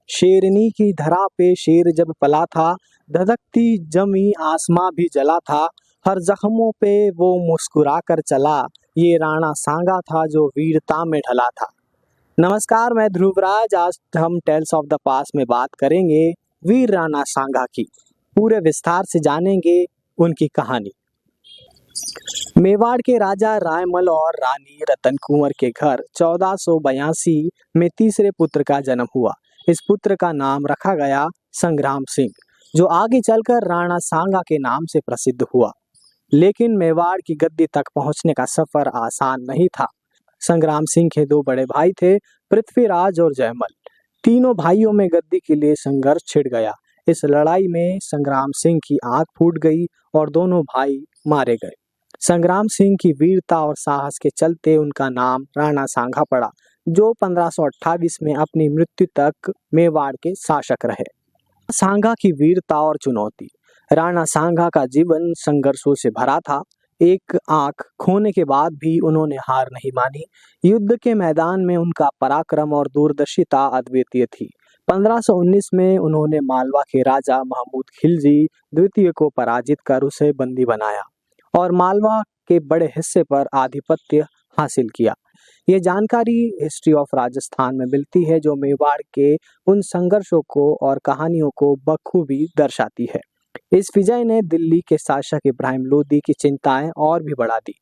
शेरनी की धरा पे शेर जब पला था, धधकती जमी आसमां भी जला था, हर जख्मों पे वो मुस्कुरा कर चला, ये राणा सांगा था जो वीरता में ढला था। नमस्कार, मैं ध्रुवराज। आज हम टेल्स ऑफ द पास्ट में बात करेंगे वीर राणा सांगा की। पूरे विस्तार से जानेंगे उनकी कहानी। मेवाड़ के राजा रायमल और रानी रतन कुंवर के घर 1482 में तीसरे पुत्र का जन्म हुआ। इस पुत्र का नाम रखा गया संग्राम सिंह, जो आगे चलकर राणा सांगा के नाम से प्रसिद्ध हुआ। लेकिन मेवाड़ की गद्दी तक पहुंचने का सफर आसान नहीं था। संग्राम सिंह के दो बड़े भाई थे, पृथ्वीराज और जयमल। तीनों भाइयों में गद्दी के लिए संघर्ष छिड़ गया। इस लड़ाई में संग्राम सिंह की आंख फूट गई और दोनों भाई मारे गए। संग्राम सिंह की वीरता और साहस के चलते उनका नाम राणा सांगा पड़ा, जो 1528 में अपनी मृत्यु तक मेवाड़ के शासक रहे। सांगा की वीरता और चुनौती। राणा सांगा का जीवन संघर्षों से भरा था। एक आंख खोने के बाद भी उन्होंने हार नहीं मानी। युद्ध के मैदान में उनका पराक्रम और दूरदर्शिता अद्वितीय थी। 1519 में उन्होंने मालवा के राजा महमूद खिलजी द्वितीय को पराजित कर उसे बंदी बनाया और मालवा के बड़े हिस्से पर आधिपत्य हासिल किया। ये जानकारी हिस्ट्री ऑफ राजस्थान में मिलती है, जो मेवाड़ के उन संघर्षों को और कहानियों को बखूबी दर्शाती है। इस विजय ने दिल्ली के शासक इब्राहिम लोदी की चिंताएं और भी बढ़ा दी,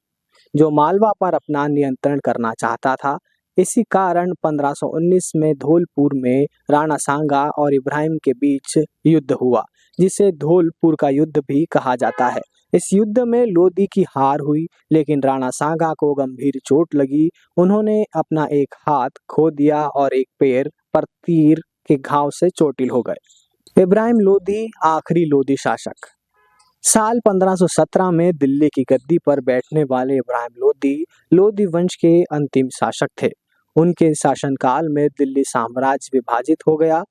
जो मालवा पर अपना नियंत्रण करना चाहता था। इसी कारण 1519 में धौलपुर में राणा सांगा और इब्राहिम के बीच युद्ध हुआ, जिसे धौलपुर का युद्ध भी कहा जाता है। इस युद्ध में लोदी की हार हुई, लेकिन राणा सांगा को गंभीर चोट लगी। उन्होंने अपना एक हाथ खो दिया और एक पैर पर तीर के घाव से चोटिल हो गए। इब्राहिम लोदी आखिरी लोदी शासक। साल 1517 में दिल्ली की गद्दी पर बैठने वाले इब्राहिम लोदी वंश के अंतिम शासक थे। उनके शासनकाल में दिल्ली साम्राज्य विभाजित हो गया।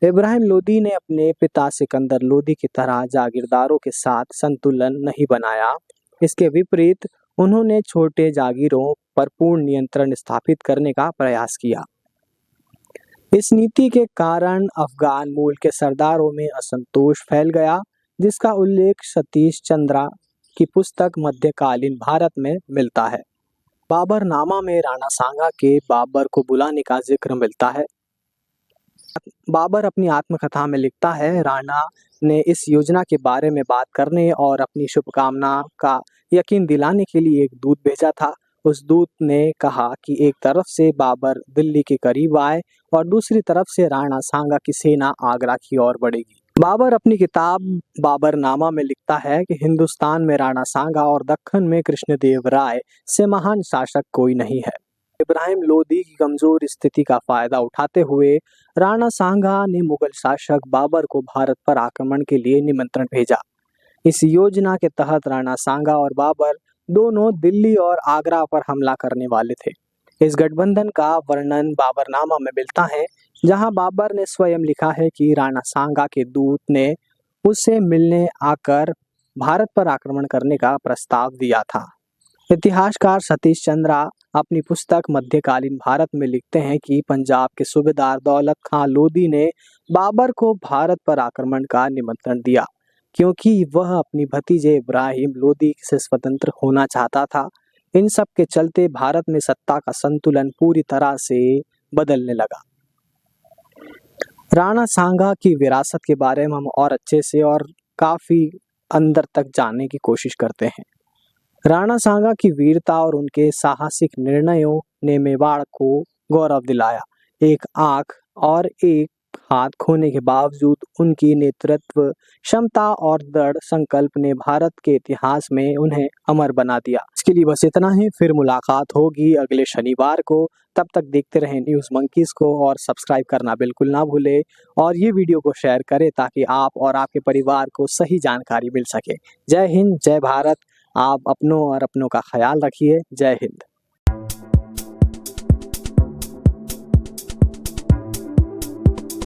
इब्राहिम लोदी ने अपने पिता सिकंदर लोदी की तरह जागीरदारों के साथ संतुलन नहीं बनाया। इसके विपरीत उन्होंने छोटे जागीरों पर पूर्ण नियंत्रण स्थापित करने का प्रयास किया। इस नीति के कारण अफगान मूल के सरदारों में असंतोष फैल गया, जिसका उल्लेख सतीश चंद्रा की पुस्तक मध्यकालीन भारत में मिलता है। बाबरनामा में राणा सांगा के बाबर को बुलाने का जिक्र मिलता है। बाबर अपनी आत्मकथा में लिखता है, राणा ने इस योजना के बारे में बात करने और अपनी शुभकामना का यकीन दिलाने के लिए एक दूत भेजा था। उस दूत ने कहा कि एक तरफ से बाबर दिल्ली के करीब आए और दूसरी तरफ से राणा सांगा की सेना आगरा की ओर बढ़ेगी। बाबर अपनी किताब बाबरनामा में लिखता है कि हिंदुस्तान में राणा सांगा और दक्कन में कृष्णदेव राय से महान शासक कोई नहीं है। इब्राहिम लोदी की कमजोर स्थिति का फायदा उठाते हुए राणा सांगा ने मुगल शासक बाबर को भारत पर आक्रमण के लिए निमंत्रण भेजा। इस योजना के तहत राणा सांगा और बाबर दोनों दिल्ली और आगरा पर हमला करने वाले थे। इस गठबंधन का वर्णन बाबरनामा में मिलता है, जहां बाबर ने स्वयं लिखा है कि राणा सांगा के दूत ने उससे मिलने आकर भारत पर आक्रमण करने का प्रस्ताव दिया था। इतिहासकार सतीश चंद्रा अपनी पुस्तक मध्यकालीन भारत में लिखते हैं कि पंजाब के सूबेदार दौलत खां लोदी ने बाबर को भारत पर आक्रमण का निमंत्रण दिया, क्योंकि वह अपनी भतीजे इब्राहिम लोदी से स्वतंत्र होना चाहता था। इन सब के चलते भारत में सत्ता का संतुलन पूरी तरह से बदलने लगा। राणा सांगा की विरासत के बारे में हम और अच्छे से और काफी अंदर तक जानने की कोशिश करते हैं। राणा सांगा की वीरता और उनके साहसिक निर्णयों ने मेवाड़ को गौरव दिलाया। एक आंख और एक हाथ खोने के बावजूद उनकी नेतृत्व क्षमता और दृढ़ संकल्प ने भारत के इतिहास में उन्हें अमर बना दिया। इसके लिए बस इतना ही। फिर मुलाकात होगी अगले शनिवार को। तब तक देखते रहें न्यूज़ मंकीज को और सब्सक्राइब करना बिल्कुल ना भूले और ये वीडियो को शेयर करें ताकि आप और आपके परिवार को सही जानकारी मिल सके। जय हिंद, जय भारत। आप अपनों और अपनों का ख्याल रखिए। जय हिंद।